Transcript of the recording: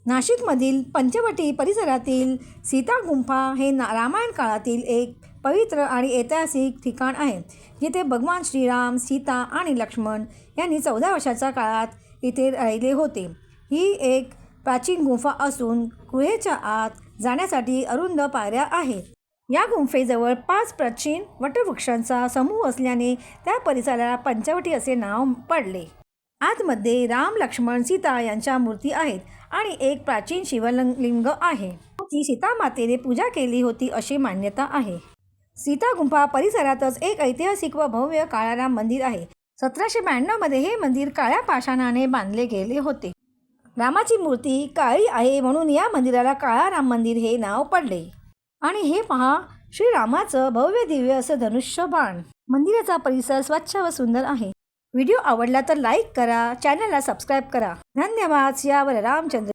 नाशिकमधील पंचवटी परिसरातील सीता गुंफा हे रामायण काळातील एक पवित्र आणि ऐतिहासिक ठिकाण आहे, जिथे भगवान श्रीराम, सीता आणि लक्ष्मण यांनी 14 वर्षाच्या काळात इथे राहिले होते. ही एक प्राचीन गुंफा असून गुहेच्या आत जाण्यासाठी अरुंद पायऱ्या आहेत. या गुंफेजवळ 5 प्राचीन वटवृक्षांचा समूह असल्याने त्या परिसराला पंचवटी असे नाव पडले. आतमध्ये राम, लक्ष्मण, सीता यांच्या मूर्ती आहेत आणि एक प्राचीन शिवलिंग आहे, जी सीता मातेने पूजा केली होती अशी मान्यता आहे. सीता गुंफा परिसरातच एक ऐतिहासिक व भव्य काळाराम मंदिर आहे. 1792 मध्ये हे मंदिर काळ्या पाषाणाने बांधले गेले होते. रामाची मूर्ती काळी आहे म्हणून या मंदिराला काळाराम मंदिर हे नाव पडले. आणि हे पहा, श्रीरामाचं भव्य दिव्य असं धनुष्य बाण. मंदिराचा परिसर स्वच्छ व सुंदर आहे. व्हिडिओ आवडला तर लाईक करा, चॅनलला सबस्क्राईब करा. धन्यवाद. सियावर रामचंद्र.